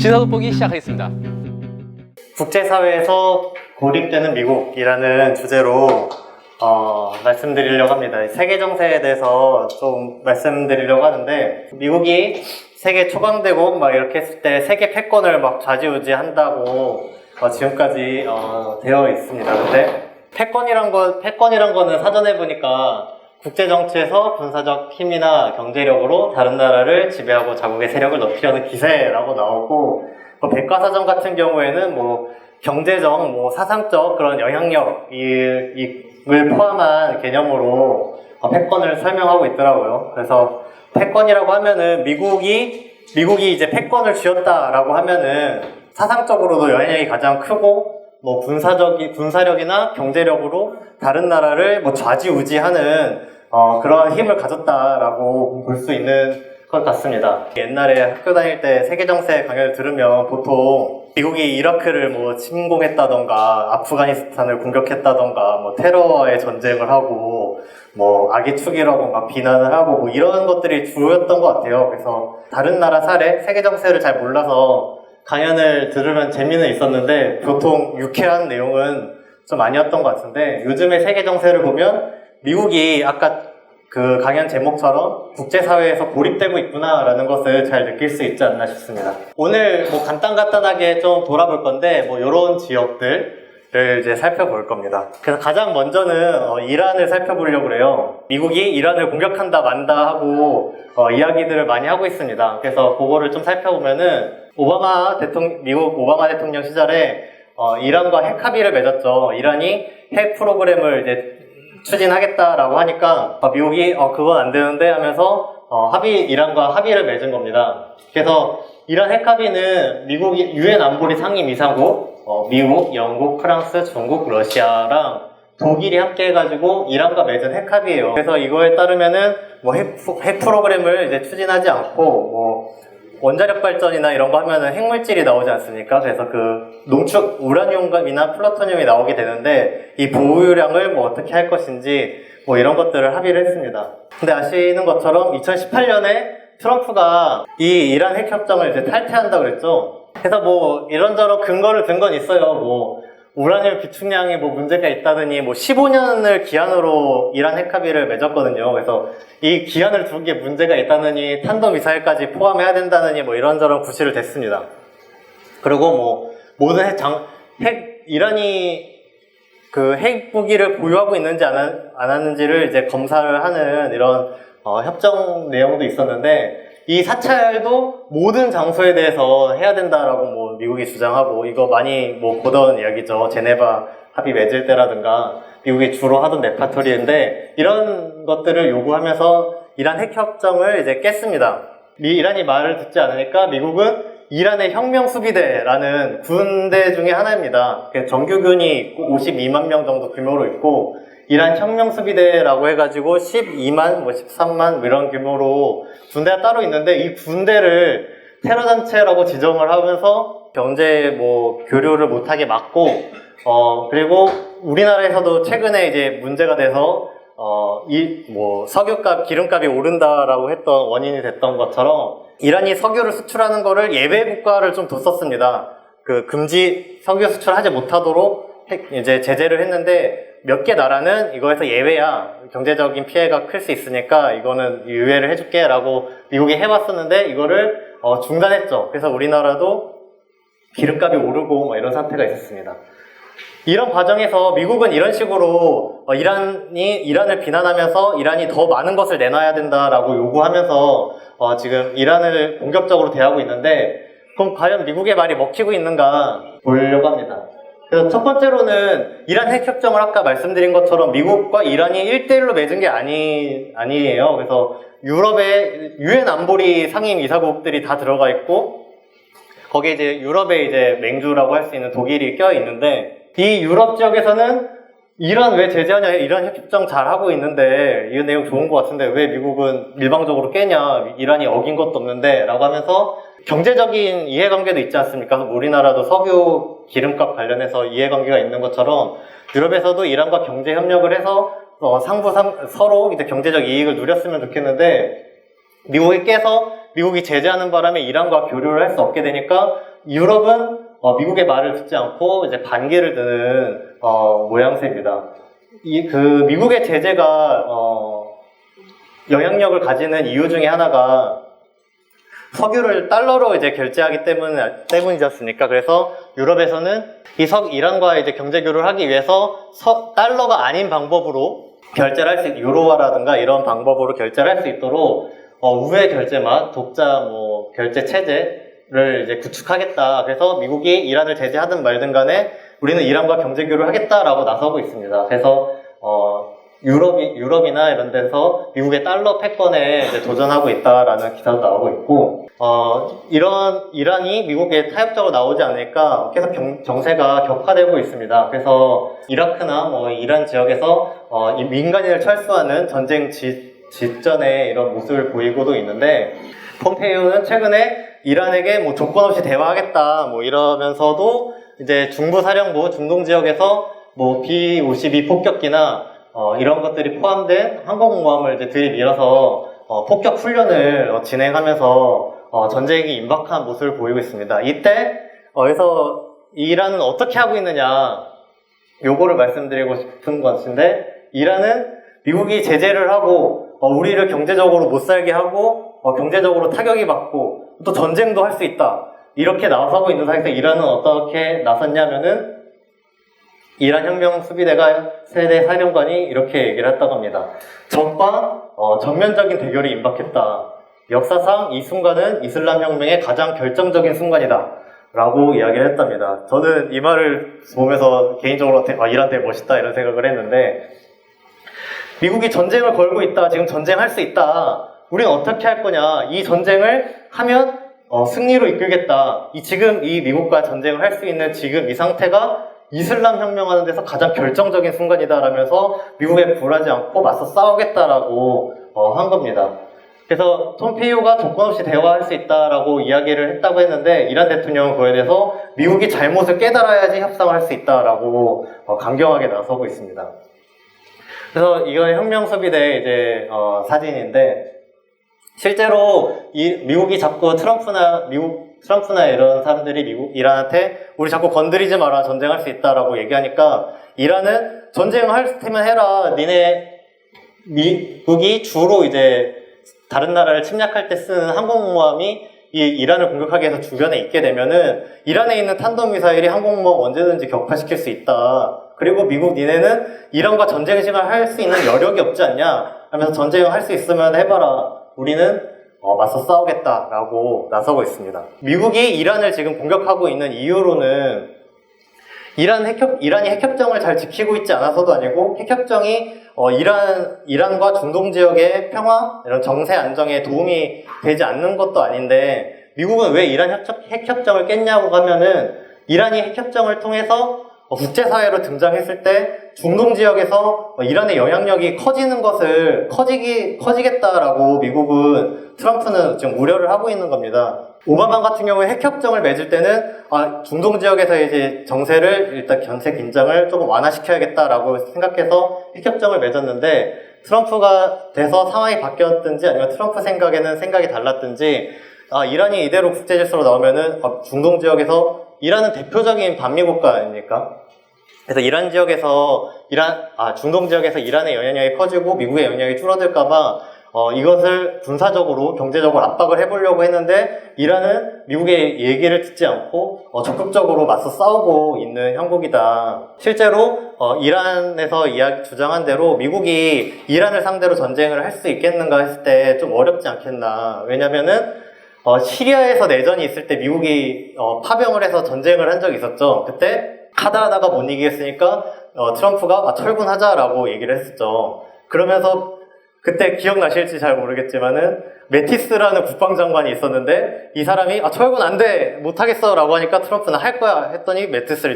시사 돋보기 시작하겠습니다. 국제사회에서 고립되는 미국이라는 주제로 말씀드리려고 합니다. 세계 정세에 대해서 좀 말씀드리려고 하는데, 미국이 세계 초강대국 막 이렇게 했을 때 세계 패권을 막 좌지우지한다고 지금까지 되어 있습니다. 근데 패권이란 거는 사전에 보니까 국제 정치에서 군사적 힘이나 경제력으로 다른 나라를 지배하고 자국의 세력을 높이려는 기세라고 나오고, 백과사전 같은 경우에는 경제적, 사상적 그런 영향력을 포함한 개념으로 패권을 설명하고 있더라고요. 그래서 패권이라고 하면은 미국이 이제 패권을 쥐었다라고 하면은 사상적으로도 영향력이 가장 크고, 군사력이나 경제력으로 다른 나라를 좌지우지하는 그런 힘을 가졌다라고 볼 수 있는 것 같습니다. 옛날에 학교 다닐 때 세계정세 강연을 들으면 보통 미국이 이라크를 침공했다던가 아프가니스탄을 공격했다던가 테러와의 전쟁을 하고 악의 축이라고 막 비난을 하고 이런 것들이 주였던 것 같아요. 그래서 다른 나라 사례, 세계정세를 잘 몰라서 강연을 들으면 재미는 있었는데 보통 유쾌한 내용은 좀 아니었던 것 같은데, 요즘의 세계정세를 보면 미국이 아까 그 강연 제목처럼 국제사회에서 고립되고 있구나라는 것을 잘 느낄 수 있지 않나 싶습니다. 오늘 간단하게 좀 돌아볼 건데, 이런 지역들을 이제 살펴볼 겁니다. 그래서 가장 먼저는 이란을 살펴보려고 그래요. 미국이 이란을 공격한다 만다 하고 이야기들을 많이 하고 있습니다. 그래서 그거를 좀 살펴보면은 미국 오바마 대통령 시절에 이란과 핵 합의를 맺었죠. 이란이 핵 프로그램을 이제 추진하겠다라고 하니까 미국이 그건 안 되는데 하면서 이란과 합의를 맺은 겁니다. 그래서 이란 핵 합의는 미국이 유엔 안보리 상임이사국 미국, 영국, 프랑스, 중국, 러시아랑 독일이 함께 해가지고 이란과 맺은 핵 합의예요. 그래서 이거에 따르면은 핵 프로그램을 이제 추진하지 않고 원자력 발전이나 이런 거 하면은 핵물질이 나오지 않습니까? 그래서 농축 우라늄이나 플루토늄이 나오게 되는데, 이 보유량을 어떻게 할 것인지 이런 것들을 합의를 했습니다. 근데 아시는 것처럼 2018년에 트럼프가 이 이란 핵협정을 이제 탈퇴한다고 그랬죠. 그래서 이런저런 근거를 든 건 있어요. 우라늄 비축량이 문제가 있다더니 15년을 기한으로 이란 핵합의를 맺었거든요. 그래서 이 기한을 둔 게 문제가 있다더니 탄도미사일까지 포함해야 된다더니 이런저런 구실을 댔습니다. 그리고 모든 이란이 핵 무기를 보유하고 있는지 안 하는지를 이제 검사를 하는 이런 협정 내용도 있었는데, 이 사찰도 모든 장소에 대해서 해야 된다라고 미국이 주장하고, 이거 많이 보던 이야기죠. 제네바 합의 맺을 때라든가 미국이 주로 하던 레파토리인데, 이런 것들을 요구하면서 이란 핵협정을 이제 깼습니다. 이란이 말을 듣지 않으니까 미국은 이란의 혁명수비대라는 군대 중에 하나입니다. 정규군이 52만 명 정도 규모로 있고, 이란 혁명수비대라고 해가지고 12만, 13만 이런 규모로 군대가 따로 있는데, 이 군대를 테러단체라고 지정을 하면서 경제 교류를 못하게 막고, 그리고 우리나라에서도 최근에 이제 문제가 돼서 석유값, 기름값이 오른다라고 했던 원인이 됐던 것처럼, 이란이 석유를 수출하는 거를 예외 국가를 좀 뒀었습니다. 금지 석유 수출하지 못하도록 이제 제재를 했는데, 몇 개 나라는 이거에서 예외야, 경제적인 피해가 클 수 있으니까 이거는 유예를 해줄게 라고 미국이 해왔었는데, 이거를 중단했죠. 그래서 우리나라도 기름값이 오르고 이런 사태가 있었습니다. 이런 과정에서 미국은 이런 식으로 이란을 비난하면서 이란이 더 많은 것을 내놔야 된다라고 요구하면서 지금 이란을 공격적으로 대하고 있는데, 그럼 과연 미국의 말이 먹히고 있는가 보려고 합니다. 그래서 첫 번째로는 이란 핵협정을 아까 말씀드린 것처럼 미국과 이란이 1대1로 맺은 게 아니에요. 그래서 유럽의 유엔 안보리 상임 이사국들이 다 들어가 있고, 거기에 이제 유럽의 이제 맹주라고 할 수 있는 독일이 껴 있는데, 이 유럽 지역에서는 이란 왜 제재하냐, 이란 핵협정 잘 하고 있는데 이 내용 좋은 것 같은데 왜 미국은 일방적으로 깨냐, 이란이 어긴 것도 없는데 라고 하면서 경제적인 이해관계도 있지 않습니까? 우리나라도 석유 기름값 관련해서 이해관계가 있는 것처럼 유럽에서도 이란과 경제 협력을 해서 서로 이제 경제적 이익을 누렸으면 좋겠는데, 미국이 깨서 미국이 제재하는 바람에 이란과 교류를 할 수 없게 되니까 유럽은 미국의 말을 듣지 않고 이제 반기를 드는 모양새입니다. 미국의 제재가 영향력을 가지는 이유 중에 하나가 석유를 달러로 이제 결제하기 때문이었으니까. 그래서 유럽에서는 이란과 이제 경제 교류를 하기 위해서 달러가 아닌 방법으로 결제를 할 수 있도록, 유로화라든가 이런 방법으로 결제를 할 수 있도록 우회 결제망, 독자 결제 체제를 이제 구축하겠다. 그래서 미국이 이란을 제재하든 말든 간에 우리는 이란과 경제 교류를 하겠다라고 나서고 있습니다. 그래서 유럽이나 이런 데서 미국의 달러 패권에 이제 도전하고 있다라는 기사도 나오고 있고, 이란이 미국에 타협적으로 나오지 않으니까 계속 정세가 격화되고 있습니다. 그래서 이라크나 이란 지역에서 민간인을 철수하는 전쟁 직전에 이런 모습을 보이고도 있는데, 폼페이오는 최근에 이란에게 조건 없이 대화하겠다 이러면서도 이제 중부사령부 중동 지역에서 B-52 폭격기나 이런 것들이 포함된 항공모함을 이제 들이밀어서 폭격 훈련을 진행하면서 전쟁이 임박한 모습을 보이고 있습니다. 이때 그래서 이란은 어떻게 하고 있느냐, 요거를 말씀드리고 싶은 것인데, 이란은 미국이 제재를 하고 우리를 경제적으로 못 살게 하고 경제적으로 타격이 받고 또 전쟁도 할 수 있다, 이렇게 나서고 있는 상황에서 이란은 어떻게 나섰냐면은 이란 혁명 수비대가 세대 사령관이 이렇게 얘기를 했다고 합니다. 적과 전면적인 대결이 임박했다. 역사상 이 순간은 이슬람 혁명의 가장 결정적인 순간이다 라고 이야기를 했답니다. 저는 이 말을 보면서 개인적으로 이란 되게 멋있다 이런 생각을 했는데, 미국이 전쟁을 걸고 있다, 지금 전쟁할 수 있다, 우리는 어떻게 할 거냐, 이 전쟁을 하면 승리로 이끌겠다, 지금 이 미국과 전쟁을 할 수 있는 지금 이 상태가 이슬람 혁명하는 데서 가장 결정적인 순간이다 라면서 미국에 굴하지 않고 맞서 싸우겠다라고 한 겁니다. 그래서 폼페이오가 조건 없이 대화할 수 있다라고 이야기를 했다고 했는데, 이란 대통령은 그에 대해서 미국이 잘못을 깨달아야지 협상을 할 수 있다라고 강경하게 나서고 있습니다. 그래서 이건 혁명 수비대 이제 사진인데, 실제로 미국이 자꾸 트럼프나 이런 사람들이 이란한테 우리 자꾸 건드리지 마라, 전쟁할 수 있다라고 얘기하니까, 이란은 전쟁할 테면 해라, 미국이 주로 이제 다른 나라를 침략할 때 쓰는 항공모함이 이란을 공격하기 위해서 주변에 있게 되면은 이란에 있는 탄도미사일이 항공모함 언제든지 격파시킬 수 있다. 그리고 미국 니네는 이란과 전쟁 시간을 할 수 있는 여력이 없지 않냐 하면서 전쟁을 할 수 있으면 해봐라. 우리는 맞서 싸우겠다라고 나서고 있습니다. 미국이 이란을 지금 공격하고 있는 이유로는 이란이 핵협정을 잘 지키고 있지 않아서도 아니고, 핵협정이 이란과 중동 지역의 평화, 이런 정세 안정에 도움이 되지 않는 것도 아닌데, 미국은 왜 이란 핵협정을 깼냐고 하면은, 이란이 핵협정을 통해서 국제사회로 등장했을 때 중동 지역에서 이란의 영향력이 커지겠다라고 미국은, 트럼프는 지금 우려를 하고 있는 겁니다. 오바마 같은 경우에 핵협정을 맺을 때는 중동 지역에서 이제 정세를 일단 전세 긴장을 조금 완화시켜야겠다라고 생각해서 핵협정을 맺었는데, 트럼프가 돼서 상황이 바뀌었든지 아니면 트럼프 생각에는 생각이 달랐든지, 이란이 이대로 국제 질서로 나오면은 중동 지역에서, 이란은 대표적인 반미 국가 아닙니까? 그래서 중동 지역에서 이란의 영향력이 커지고 미국의 영향력이 줄어들까봐 이것을 군사적으로, 경제적으로 압박을 해보려고 했는데, 이란은 미국의 얘기를 듣지 않고 적극적으로 맞서 싸우고 있는 형국이다. 실제로 이란에서 주장한 대로 미국이 이란을 상대로 전쟁을 할 수 있겠는가 했을 때 좀 어렵지 않겠나. 왜냐면은 시리아에서 내전이 있을 때 미국이 파병을 해서 전쟁을 한 적이 있었죠. 그때 하다가 못 이기겠으니까 트럼프가 철군하자라고 얘기를 했었죠. 그러면서 그때 기억나실지 잘 모르겠지만은 매티스라는 국방장관이 있었는데, 이 사람이 철군 안 돼, 못하겠어 라고 하니까 트럼프는 할 거야 했더니 매티스가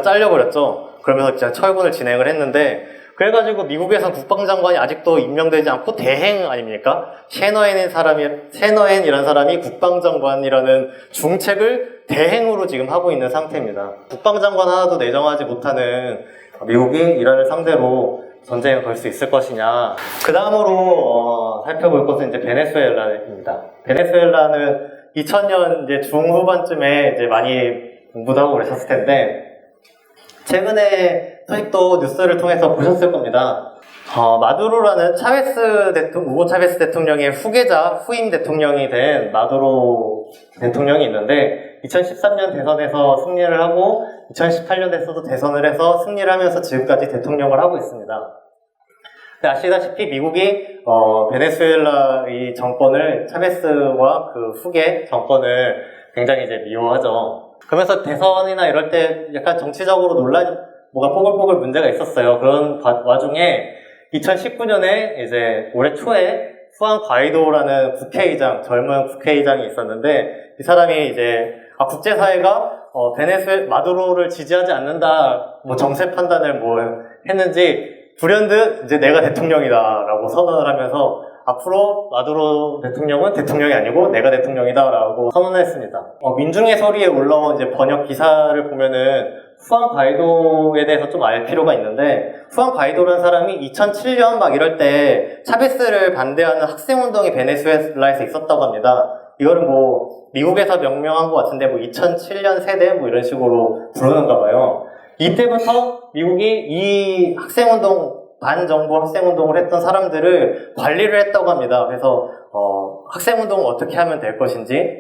잘려버렸죠. 그러면서 진짜 철군을 진행을 했는데, 그래가지고 미국에선 국방장관이 아직도 임명되지 않고 대행 아닙니까? 셰너헨이라는 사람이 국방장관이라는 중책을 대행으로 지금 하고 있는 상태입니다. 국방장관 하나도 내정하지 못하는 미국이 이란을 상대로 전쟁을 걸 수 있을 것이냐. 그 다음으로 살펴볼 것은 이제 베네수엘라입니다. 베네수엘라는 2000년 이제 중후반쯤에 이제 많이 공부도 하고 그러셨을 텐데, 최근에 소식도 뉴스를 통해서 보셨을 겁니다. 마두로라는 우고 차베스 대통령의 후임 대통령이 된 마두로 대통령이 있는데, 2013년 대선에서 승리를 하고 2018년에서도 대선을 해서 승리를 하면서 지금까지 대통령을 하고 있습니다. 근데 아시다시피 미국이 베네수엘라 이 정권을, 차베스와 그 후계 정권을 굉장히 이제 미워하죠. 그러면서 대선이나 이럴 때 약간 정치적으로 뭐가 뽀글뽀글 문제가 있었어요. 그런 와중에 2019년에 이제 올해 초에 후안 과이도라는 젊은 국회의장이 있었는데, 이 사람이 이제 국제사회가 마두로를 지지하지 않는다, 뭐 정세 판단을 뭐 했는지 불현듯 이제 내가 대통령이다라고 선언을 하면서 앞으로 마두로 대통령은 대통령이 아니고 내가 대통령이다라고 선언했습니다. 민중의 소리에 올라온 이제 번역 기사를 보면은 후안 과이도에 대해서 좀 알 필요가 있는데, 후안 과이도라는 사람이 2007년 막 이럴 때 차베스를 반대하는 학생운동이 베네수엘라에서 있었다고 합니다. 이거는 뭐 미국에서 명명한 것 같은데 뭐 2007년 세대 뭐 이런 식으로 부르는가 봐요. 이때부터 미국이 이 반정부 학생운동을 했던 사람들을 관리를 했다고 합니다. 그래서 학생운동을 어떻게 하면 될 것인지,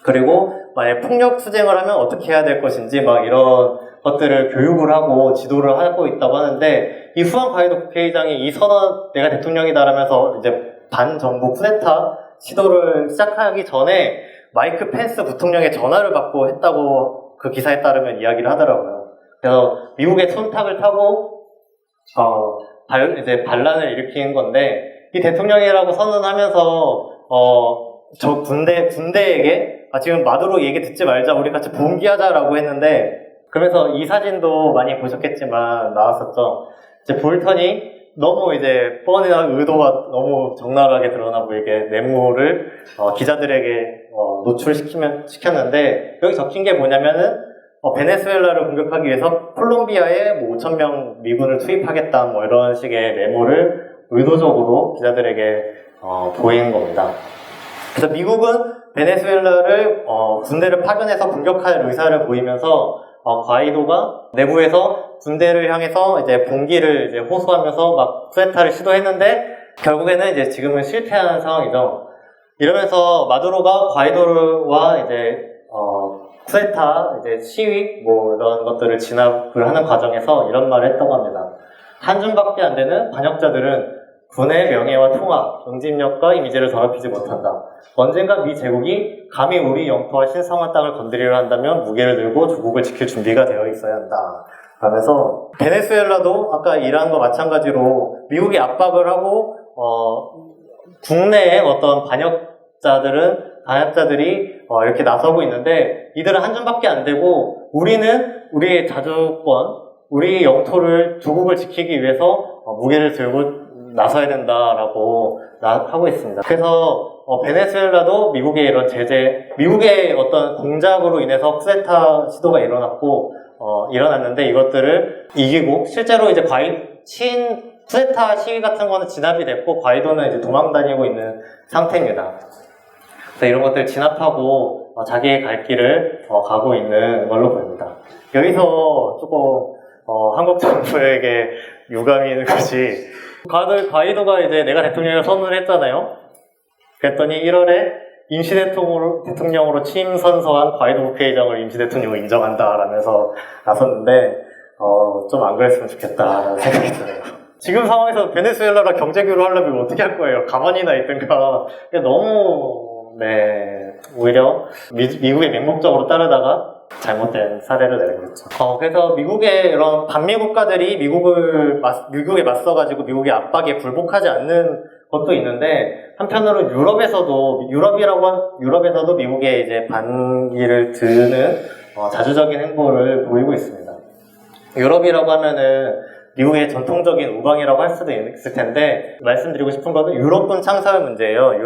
그리고 만약 폭력 투쟁을 하면 어떻게 해야 될 것인지 막 이런 것들을 교육을 하고 지도를 하고 있다고 하는데, 이 후안 과이도 국회의장이 이 선언, 내가 대통령이다라면서 이제 반정부 쿠데타 시도를 시작하기 전에 마이크 펜스 부통령의 전화를 받고 했다고 그 기사에 따르면 이야기를 하더라고요. 그래서 미국의 손탑을 타고 이제 반란을 일으킨 건데, 이 대통령이라고 선언하면서 저 군대에게 지금 마두로 얘기 듣지 말자, 우리 같이 봉기하자라고 했는데, 그러면서 이 사진도 많이 보셨겠지만 나왔었죠. 이제 볼턴이 너무 이제 뻔한 의도가 너무 적나라하게 드러나 보이게 뇌물을 기자들에게 노출시켰는데, 여기 적힌 게 뭐냐면은 베네수엘라를 공격하기 위해서 콜롬비아에 뭐 5,000명 미군을 투입하겠다 뭐 이런 식의 메모를 의도적으로 기자들에게 보인 겁니다. 그래서 미국은 베네수엘라를 군대를 파견해서 공격할 의사를 보이면서 과이도가 내부에서 군대를 향해서 이제 봉기를 이제 호소하면서 막 쿠데타를 시도했는데, 결국에는 이제 지금은 실패한 상황이죠. 이러면서 마두로가 과이도와 이제 쿠데타, 이제 시위, 뭐 이런 것들을 진압을 하는 과정에서 이런 말을 했다고 합니다. 한 줌밖에 안 되는 반역자들은 군의 명예와 통합, 응집력과 이미지를 더럽히지 못한다. 언젠가 미 제국이 감히 우리 영토와 신성한 땅을 건드리려 한다면 무게를 들고 조국을 지킬 준비가 되어 있어야 한다. 라면서 베네수엘라도 아까 이란과 마찬가지로 미국이 압박을 하고 국내의 어떤 반역자들이 이렇게 나서고 있는데, 이들은 한 줌밖에 안 되고 우리는 우리의 자주권, 우리 영토를 조국을 지키기 위해서 무게를 들고 나서야 된다라고 하고 있습니다. 그래서 베네수엘라도 미국의 이런 미국의 어떤 공작으로 인해서 쿠데타 시도가 일어났는데, 이것들을 이기고 실제로 이제 쿠데타 시위 같은 거는 진압이 됐고 과이도는 이제 도망 다니고 있는 상태입니다. 그래서 이런 것들 진압하고 자기의 갈 길을 가고 있는 걸로 보입니다. 여기서 조금 한국 정부에게 유감이 있는 것이, 과이도가 이제 내가 대통령을 선언을 했잖아요. 그랬더니 1월에 임시 대통령으로 취임 선서한 과이도 국회의장을 임시 대통령으로 인정한다라면서 나섰는데, 좀 안 그랬으면 좋겠다라는 생각이 드네요. 지금 상황에서 베네수엘라랑 경제 교류를 하려면 어떻게 할 거예요? 가만히나 있든가. 너무 오히려 미국의 맹목적으로 따르다가 잘못된 사례를 내겠죠. 그래서 미국의 이런 반미 국가들이 미국에 맞서가지고 미국의 압박에 굴복하지 않는 것도 있는데, 한편으로 유럽에서도 미국의 이제 반기를 드는 자주적인 행보를 보이고 있습니다. 유럽이라고 하면은 미국의 전통적인 우방이라고 할 수도 있을 텐데, 말씀드리고 싶은 것은 유럽군 창설 문제예요.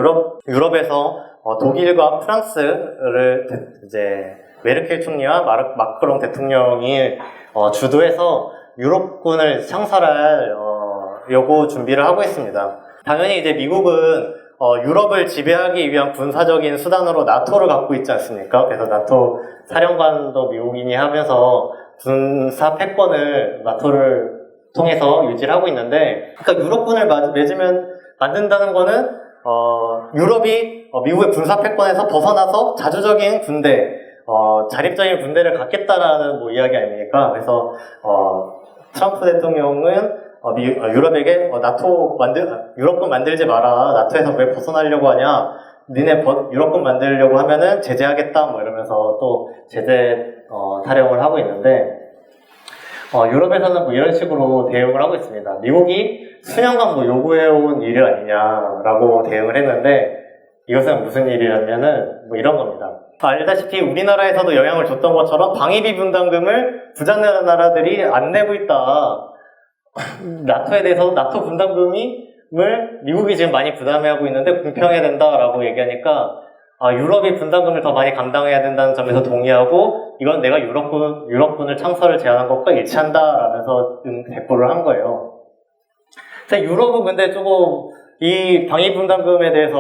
유럽에서 독일과 프랑스를 이제 메르켈 총리와 마크롱 대통령이 주도해서 유럽군을 창설하려고 준비를 하고 있습니다. 당연히 이제 미국은 유럽을 지배하기 위한 군사적인 수단으로 나토를 갖고 있지 않습니까? 그래서 나토 사령관도 미국인이 하면서 군사 패권을 나토를 통해서 유지를 하고 있는데, 그러니까 유럽군을 만든다는 거는 유럽이 미국의 군사 패권에서 벗어나서 자주적인 군대, 자립적인 군대를 갖겠다라는 뭐 이야기 아닙니까? 그래서 트럼프 대통령은 유럽에게 유럽군 만들지 마라. 나토에서 왜 벗어나려고 하냐? 니네 유럽군 만들려고 하면은 제재하겠다. 뭐 이러면서 또 제재 타령을 하고 있는데, 유럽에서는 뭐 이런 식으로 대응을 하고 있습니다. 미국이 수년간 뭐 요구해온 일 아니냐라고 대응을 했는데, 이것은 무슨 일이냐면은 뭐 이런 겁니다. 알다시피 우리나라에서도 영향을 줬던 것처럼 방위비 분담금을 부자 나라들이 안 내고 있다. 나토에 대해서 나토 분담금을 미국이 지금 많이 부담하고 있는데 공평해야 된다라고 얘기하니까 유럽이 분담금을 더 많이 감당해야 된다는 점에서 동의하고 이건 내가 유럽군을 창설을 제안한 것과 일치한다라면서 대꾸를 한 거예요. 그래서 유럽은 근데 조금 이 방위 분담금에 대해서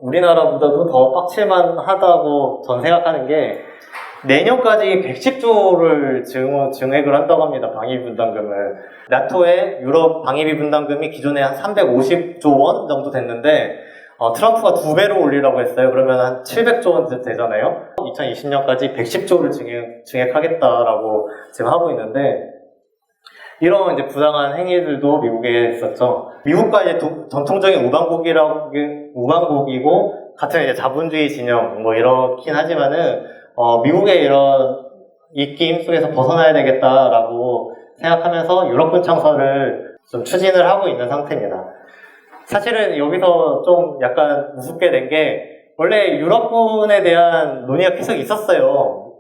우리나라보다도 더 빡칠만 하다고 전 생각하는 게 내년까지 110조를 증액을 한다고 합니다. 방위비 분담금을. 나토의 유럽 방위비 분담금이 기존에 한 350조 원 정도 됐는데 트럼프가 2배로 올리라고 했어요. 그러면 한 700조 원 되잖아요. 2020년까지 110조를 증액하겠다라고 지금 하고 있는데 이런 이제 부당한 행위들도 미국에 있었죠. 미국과 이제 전통적인 우방국이고 같은 이제 자본주의 진영 뭐 이렇긴 하지만은 미국의 이런 입김 속에서 벗어나야 되겠다라고 생각하면서 유럽군 창설을 좀 추진을 하고 있는 상태입니다. 사실은 여기서 좀 약간 우습게 된 게 원래 유럽군에 대한 논의가 계속 있었어요.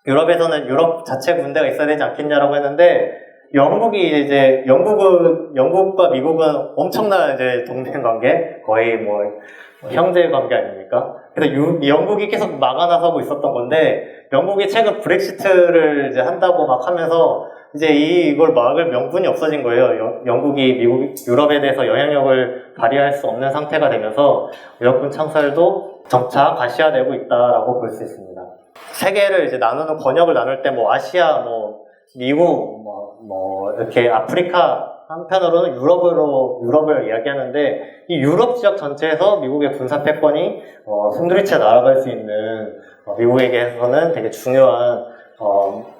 유럽에서는 유럽 자체 군대가 있어야 되지 않겠냐라고 했는데 영국과 미국은 엄청난 이제 동맹 관계, 거의 뭐 형제 관계 아닙니까? 그래서 영국이 계속 막아나서고 있었던 건데, 영국이 최근 브렉시트를 이제 한다고 막 하면서, 이제 이걸 막을 명분이 없어진 거예요. 영국이 유럽에 대해서 영향력을 발휘할 수 없는 상태가 되면서, 유럽군 창설도 점차 가시화되고 있다라고 볼 수 있습니다. 세계를 이제 번역을 나눌 때 뭐 아시아, 뭐 미국, 뭐 이렇게 아프리카, 한편으로는 유럽을 이야기하는데 이 유럽 지역 전체에서 미국의 군사 패권이 송두리째 날아갈 수 있는 미국에게서는 되게 중요한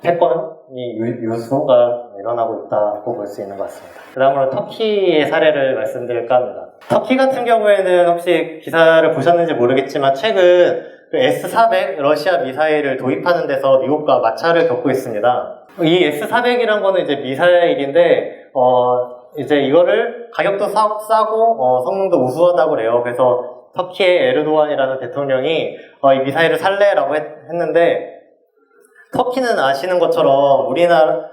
패권이 유수가 일어나고 있다고 볼 수 있는 것 같습니다. 그 다음으로 터키의 사례를 말씀드릴까 합니다. 터키 같은 경우에는 혹시 기사를 보셨는지 모르겠지만 최근 그 S-400 러시아 미사일을 도입하는 데서 미국과 마찰을 겪고 있습니다. 이 S-400이란 거는 이제 미사일인데 이제 이거를 가격도 싸고 성능도 우수하다고 그래요. 그래서 터키의 에르도안이라는 대통령이 이 미사일을 살래라고 했는데 터키는 아시는 것처럼 우리나라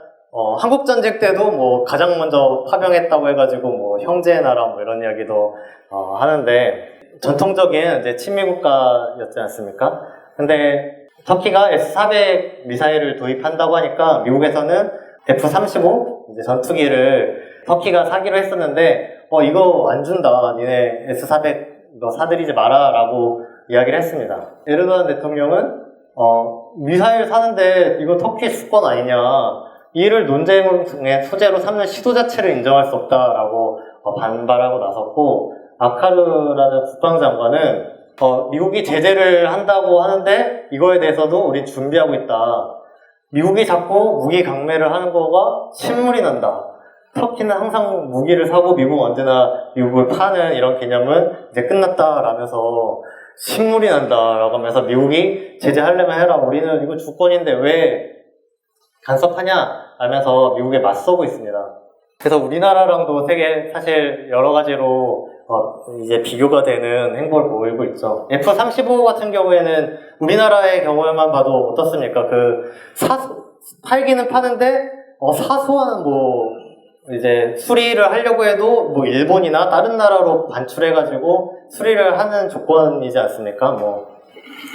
한국 전쟁 때도 뭐 가장 먼저 파병했다고 해가지고 뭐 형제 나라 뭐 이런 이야기도 하는데 전통적인 이제 친미 국가였지 않습니까? 근데 터키가 S-400 미사일을 도입한다고 하니까 미국에서는 F-35 이제 전투기를 터키가 사기로 했었는데 이거 안 준다. 니네 S-400 너 사들이지 마라 라고 이야기를 했습니다. 에르도안 대통령은 미사일 사는데 이거 터키의 수권 아니냐, 이를 논쟁의 소재로 삼는 시도 자체를 인정할 수 없다라고 반발하고 나섰고, 아카르라는 국방장관은 미국이 제재를 한다고 하는데 이거에 대해서도 우린 준비하고 있다. 미국이 자꾸 무기 강매를 하는 거가 신물이 난다. 터키는 항상 무기를 사고 미국 언제나 미국을 파는 이런 개념은 이제 끝났다라면서 신물이 난다라고 하면서 미국이 제재하려면 해라. 우리는 이거 주권인데 왜 간섭하냐 하면서 미국에 맞서고 있습니다. 그래서 우리나라랑도 되게 사실 여러 가지로 이제 비교가 되는 행보를 보이고 있죠. F-35 같은 경우에는 우리나라의 경우에만 봐도 어떻습니까? 팔기는 파는데 사소한 이제 수리를 하려고 해도 일본이나 다른 나라로 반출해가지고 수리를 하는 조건이지 않습니까?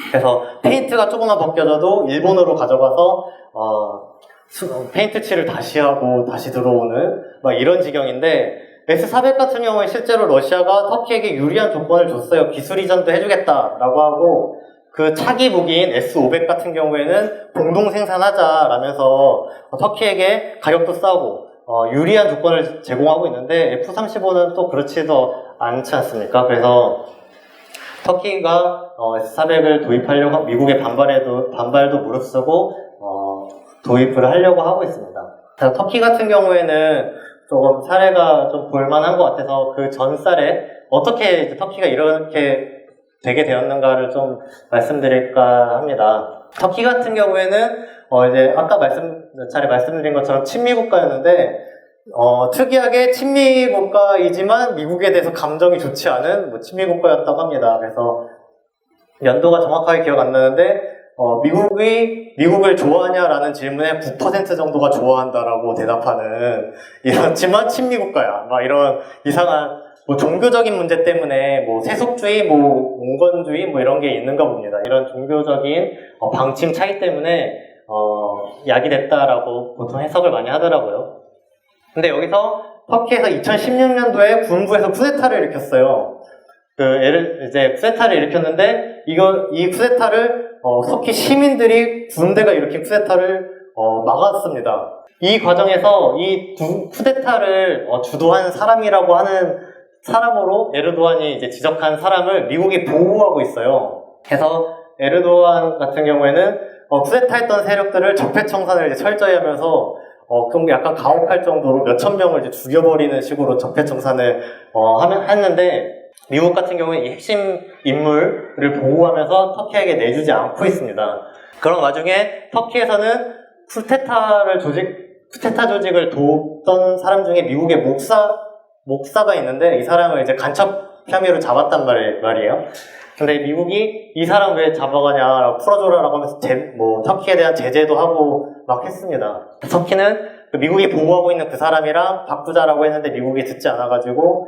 그래서 페인트가 조금만 벗겨져도 일본으로 가져가서 페인트 칠을 다시 하고 다시 들어오는 이런 지경인데, S-400 같은 경우에 실제로 러시아가 터키에게 유리한 조건을 줬어요. 기술 이전도 해주겠다라고 하고, 그 차기 무기인 S-500 같은 경우에는 공동 생산하자라면서 터키에게 가격도 싸고 유리한 조건을 제공하고 있는데, F-35는 또 그렇지도 않지 않습니까? 그래서 터키가 S-400을 도입하려고 미국의 반발도 무릅쓰고 도입을 하려고 하고 있습니다. 터키 같은 경우에는 조금 사례가 좀 볼만한 것 같아서 그 전살에 어떻게 이제 터키가 이렇게 되게 되었는가를 좀 말씀드릴까 합니다. 터키 같은 경우에는 이제 아까 말씀드린 것처럼 친미 국가였는데 특이하게 친미 국가이지만 미국에 대해서 감정이 좋지 않은 친미 국가였다고 합니다. 그래서 연도가 정확하게 기억 안 나는데 미국을 좋아하냐라는 질문에 9% 정도가 좋아한다라고 대답하는, 이렇지만 친미 국가야, 막 이런 이상한 종교적인 문제 때문에 세속주의, 몽건주의 이런 게 있는가 봅니다. 이런 종교적인 방침 차이 때문에 약이 됐다라고 보통 해석을 많이 하더라고요. 근데 여기서 터키에서 2016년도에 군부에서 쿠데타를 일으켰어요. 쿠데타를 일으켰는데 이 쿠데타를 터키 시민들이 군대가 일으킨 쿠데타를 막았습니다. 이 과정에서 이 쿠데타를 주도한 사람이라고 하는 사람으로 에르도안이 이제 지적한 사람을 미국이 보호하고 있어요. 그래서 에르도안 같은 경우에는 쿠데타했던 세력들을 적폐청산을 이제 철저히 하면서 좀 약간 가혹할 정도로 몇천 명을 이제 죽여버리는 식으로 적폐청산을 했는데, 미국 같은 경우는 이 핵심 인물을 보호하면서 터키에게 내주지 않고 있습니다. 그런 와중에 터키에서는 쿠데타 조직을 돕던 사람 중에 미국의 목사가 있는데, 이 사람을 이제 간첩 혐의로 잡았단 말이에요. 근데 미국이 이 사람 왜 잡아가냐, 풀어줘라라고 하면서 터키에 대한 제재도 하고 막 했습니다. 터키는 미국이 보호하고 있는 그 사람이랑 바꾸자라고 했는데 미국이 듣지 않아가지고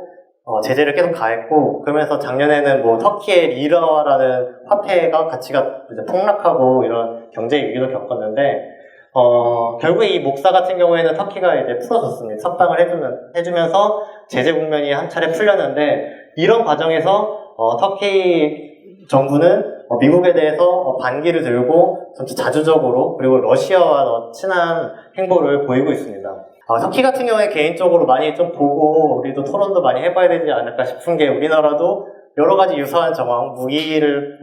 제재를 계속 가했고, 그러면서 작년에는 터키의 리라라는 화폐가 가치가 이제 폭락하고 이런 경제 위기도 겪었는데, 결국에 이 목사 같은 경우에는 터키가 이제 풀어줬습니다. 석방을 해주면서 제재 국면이 한 차례 풀렸는데, 이런 과정에서 터키 정부는 미국에 대해서 반기를 들고 전체 자주적으로, 그리고 러시아와 친한 행보를 보이고 있습니다. 터키 같은 경우에 개인적으로 많이 좀 보고 우리도 토론도 많이 해봐야 되지 않을까 싶은 게, 우리나라도 여러 가지 유사한 정황, 무기를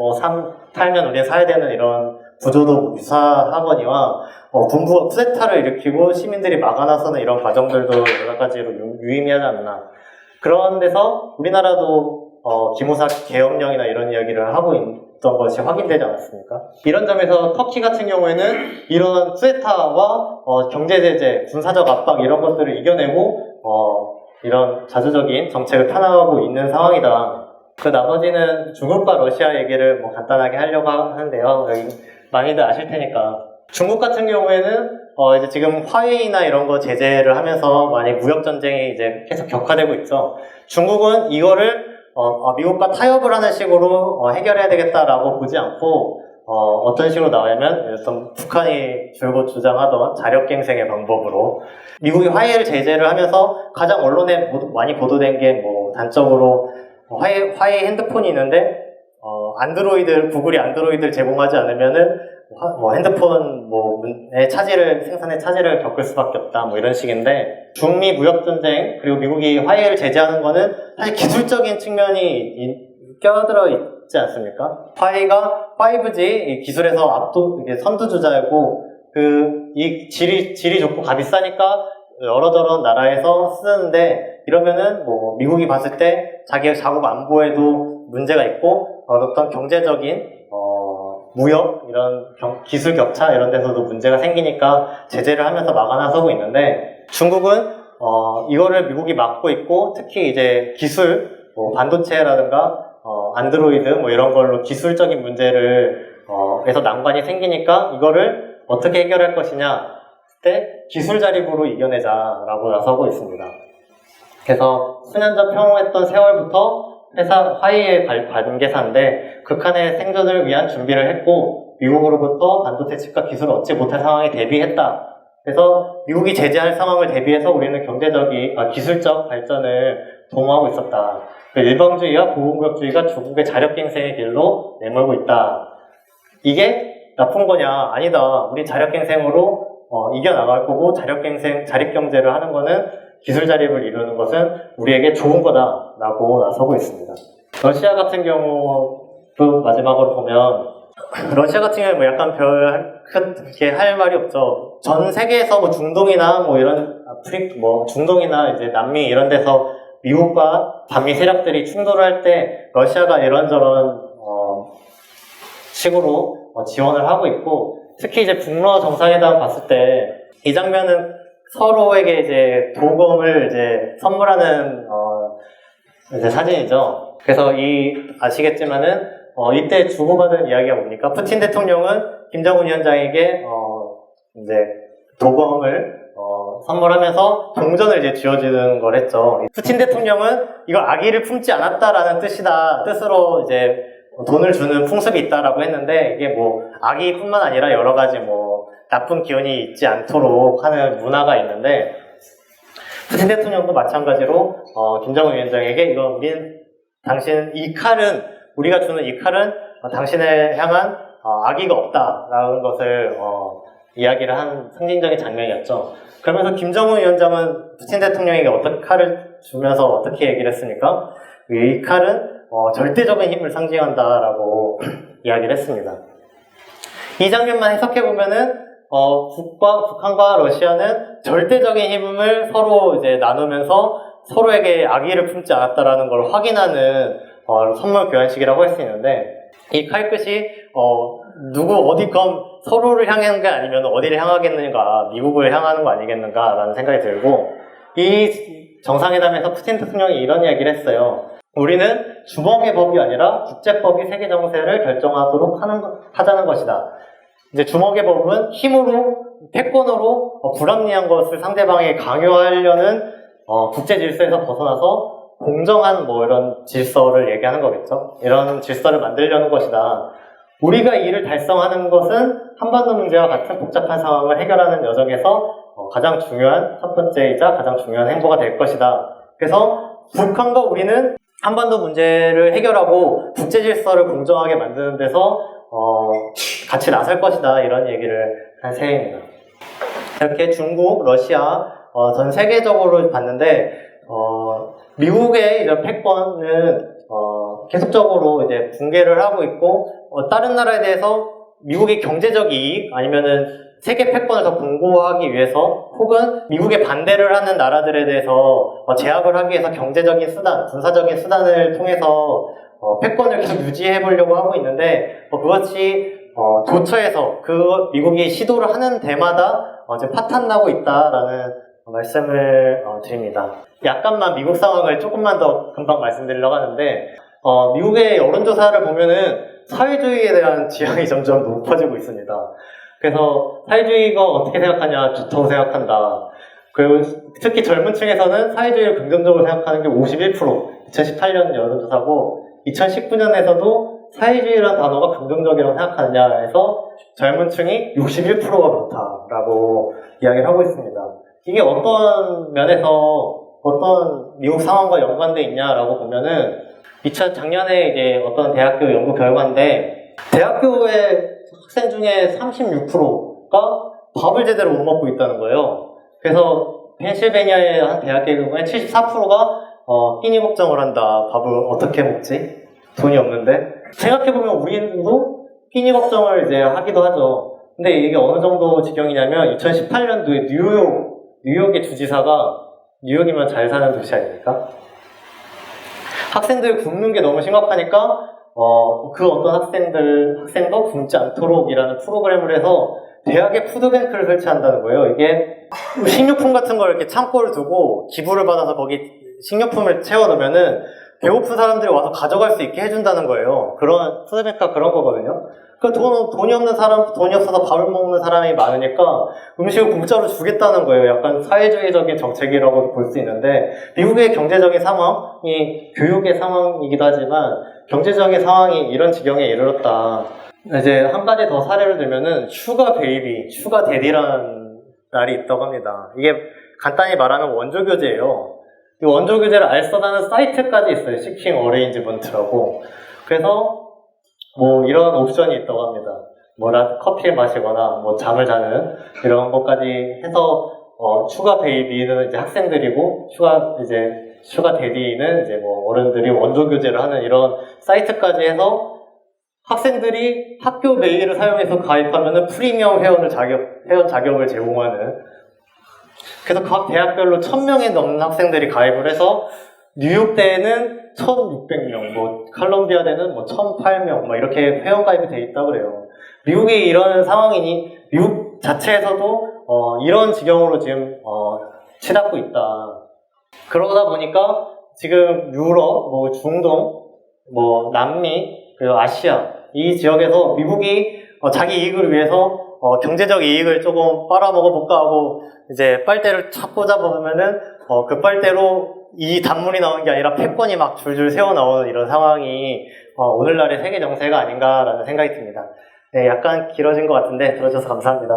팔면 우리는 사야 되는 이런 구조도 유사하거니와 군부가 쿠데타를 일으키고 시민들이 막아나서는 이런 과정들도 여러 가지로 유의미하지 않나. 그런 데서 우리나라도 기무사 계엄령이나 이런 이야기를 하고 있던 것이 확인되지 않았습니까? 이런 점에서 터키 같은 경우에는 이런 쿠데타와 경제 제재, 군사적 압박 이런 것들을 이겨내고 이런 자주적인 정책을 펴나가고 있는 상황이다. 그 나머지는 중국과 러시아 얘기를 간단하게 하려고 하는데요. 여기 많이들 아실 테니까. 중국 같은 경우에는 이제 지금 화웨이나 이런 거 제재를 하면서 많이 무역 전쟁이 이제 계속 격화되고 있죠. 중국은 이거를 미국과 타협을 하는 식으로 해결해야 되겠다라고 보지 않고 어떤 식으로 나오냐면, 어떤 북한이 줄곧 주장하던 자력갱생의 방법으로 미국이 화웨이를 제재를 하면서 가장 언론에 많이 보도된 게 단적으로 화웨이 핸드폰이 있는데 구글이 안드로이드를 제공하지 않으면은 핸드폰의 생산의 차질을 겪을 수밖에 없다, 이런 식인데, 중미 무역 전쟁 그리고 미국이 화웨이를 제재하는 거는 사실 기술적인 측면이 껴들어 있지 않습니까? 화웨이가 5G 기술에서 선두주자이고, 이 질이 좋고 값이 싸니까 여러저런 나라에서 쓰는데, 이러면은 미국이 봤을 때 자기의 자국 안보에도 문제가 있고, 어떤 경제적인 무역, 이런 기술 격차 이런 데서도 문제가 생기니까 제재를 하면서 막아나서고 있는데, 중국은 이거를 미국이 막고 있고, 특히 이제 기술, 반도체라든가 안드로이드 이런 걸로 기술적인 문제를 에서 난관이 생기니까 이거를 어떻게 해결할 것이냐, 그때 기술 자립으로 이겨내자라고 나서고 있습니다. 그래서 수년 전 평온했던 세월부터 화웨이의 관계사인데, 극한의 생존을 위한 준비를 했고 미국으로부터 반도체 칩과 기술을 얻지 못할 상황에 대비했다. 그래서 미국이 제재할 상황을 대비해서 우리는 기술적 발전을 도모하고 있었다. 일방주의와 보호무역주의가 조국의 자력갱생의 길로 내몰고 있다. 이게 나쁜 거냐? 아니다. 우리 자력갱생으로 이겨나갈 거고 자립경제를 하는 거는 기술 자립을 이루는 것은 우리에게 좋은 거다라고 나서고 있습니다. 러시아 같은 경우도 마지막으로 보면 러시아 같은 경우에 뭐 약간 크게 할 말이 없죠. 전 세계에서 뭐 중동이나 뭐 이런 중동이나 이제 남미 이런 데서 미국과 반미 세력들이 충돌을 할 때 러시아가 이런저런 식으로 지원을 하고 있고, 특히 이제 북러 정상회담 봤을 때 이 장면은 서로에게 이제 도금을 이제 선물하는 이제 사진이죠. 그래서 아시겠지만은 이때 주고받은 이야기가 뭡니까? 푸틴 대통령은 김정은 위원장에게 이제 도금을 선물하면서 동전을 이제 쥐어주는 걸 했죠. 푸틴 대통령은 이걸 악의를 품지 않았다라는 뜻으로 이제 돈을 주는 풍습이 있다라고 했는데, 이게 뭐 악의뿐만 아니라 여러 가지 뭐 나쁜 기운이 있지 않도록 하는 문화가 있는데, 푸틴 대통령도 마찬가지로 김정은 위원장에게 우리가 주는 이 칼은 당신을 향한 악의가 없다라는 것을 이야기를 한 상징적인 장면이었죠. 그러면서 김정은 위원장은 푸틴 대통령에게 칼을 주면서 어떻게 얘기를 했습니까? 이 칼은 절대적인 힘을 상징한다라고 이야기를 했습니다. 이 장면만 해석해보면은 북한과 러시아는 절대적인 힘을 서로 이제 나누면서 서로에게 악의를 품지 않았다라는 걸 확인하는 선물 교환식이라고 할 수 있는데, 이 칼끝이 서로를 향하는 게 아니면 어디를 향하겠는가, 미국을 향하는 거 아니겠는가라는 생각이 들고, 이 정상회담에서 푸틴 대통령이 이런 이야기를 했어요. 우리는 주먹의 법이 아니라 국제법이 세계 정세를 결정하도록 하자는 것이다. 이제 주먹의 법은 힘으로, 패권으로 불합리한 것을 상대방에게 강요하려는 국제 질서에서 벗어나서 공정한 이런 질서를 얘기하는 거겠죠. 이런 질서를 만들려는 것이다. 우리가 이를 달성하는 것은 한반도 문제와 같은 복잡한 상황을 해결하는 여정에서 가장 중요한 첫 번째이자 가장 중요한 행보가 될 것이다. 그래서 북한과 우리는 한반도 문제를 해결하고 국제 질서를 공정하게 만드는 데서 같이 나설 것이다. 이런 얘기를 한 셈입니다. 이렇게 중국, 러시아, 전 세계적으로 봤는데 미국의 이런 패권은 계속적으로 이제 붕괴를 하고 있고, 다른 나라에 대해서 미국의 경제적 이익 아니면은 세계 패권을 더 공고하기 위해서, 혹은 미국의 반대를 하는 나라들에 대해서 제압을 하기 위해서 경제적인 수단, 군사적인 수단을 통해서 패권을 계속 유지해 보려고 하고 있는데, 그것이 도처에서 미국이 시도를 하는 데마다 지금 파탄나고 있다라는 말씀을 드립니다. 약간만 미국 상황을 조금만 더 금방 말씀드리려고 하는데, 미국의 여론조사를 보면은 사회주의에 대한 지향이 점점 높아지고 있습니다. 그래서 사회주의가 어떻게 생각하냐, 좋다고 생각한다. 그리고 특히 젊은 층에서는 사회주의를 긍정적으로 생각하는 게 51%, 2018년 여론조사고, 2019년에서도 사회주의라는 단어가 긍정적이라고 생각하느냐 해서 젊은 층이 61%가 그렇다라고 이야기를 하고 있습니다. 이게 어떤 면에서 어떤 미국 상황과 연관돼 있냐라고 보면은, 작년에 이제 어떤 대학교 연구 결과인데, 대학교의 학생 중에 36%가 밥을 제대로 못 먹고 있다는 거예요. 그래서 펜실베니아의 한 대학의 경우에 74%가 끼니 걱정을 한다. 밥을 어떻게 먹지? 돈이 없는데. 생각해보면 우리도 끼니 걱정을 이제 하기도 하죠. 근데 이게 어느 정도 지경이냐면, 2018년도에 뉴욕의 주지사가, 뉴욕이면 잘 사는 도시 아닙니까? 학생들 굶는 게 너무 심각하니까 그 어떤 학생도 굶지 않도록이라는 프로그램을 해서 대학에 푸드뱅크를 설치한다는 거예요. 이게 식료품 같은 걸 이렇게 창고를 두고 기부를 받아서 거기 식료품을 채워 넣으면은 배고픈 사람들이 와서 가져갈 수 있게 해준다는 거예요. 그런 푸드뱅크가 그런 거거든요. 돈이 없는 사람, 돈이 없어서 밥을 먹는 사람이 많으니까 음식을 공짜로 주겠다는 거예요. 약간 사회주의적인 정책이라고 볼 수 있는데, 미국의 경제적인 상황이 교육의 상황이기도 하지만 경제적인 상황이 이런 지경에 이르렀다. 이제 한 가지 더 사례를 들면은 슈가 베이비, 슈가 데디라는 날이 있다고 합니다. 이게 간단히 말하면 원조 교재예요. 이 원조 교재를 알선하는 사이트까지 있어요. 시킹 어레인지먼트라고. 그래서 뭐 이런 옵션이 있다고 합니다. 커피를 마시거나 뭐 잠을 자는 이런 것까지 해서 추가 베이비는 이제 학생들이고 슈가 데디는 이제 뭐 어른들이 원조 교재를 하는 이런 사이트까지 해서 학생들이 학교 메일을 사용해서 가입하면은 프리미엄 회원 자격을 제공하는. 그래서 각 대학별로 1000명이 넘는 학생들이 가입을 해서 뉴욕대에는 1600명, 뭐 칼럼비아대는 뭐 1008명, 뭐 이렇게 회원 가입이 돼 있다고 그래요. 미국이 이런 상황이니 미국 자체에서도 이런 지경으로 지금 치닫고 있다. 그러다 보니까 지금 유럽, 뭐 중동, 뭐 남미, 그리고 아시아 이 지역에서 미국이 자기 이익을 위해서 경제적 이익을 조금 빨아먹어 볼까 하고 이제 빨대를 착 꽂아보면은 그 빨대로 이 단물이 나오는 게 아니라 패권이 막 줄줄 새어 나오는 이런 상황이 오늘날의 세계 정세가 아닌가라는 생각이 듭니다. 네, 약간 길어진 것 같은데 들어주셔서 감사합니다.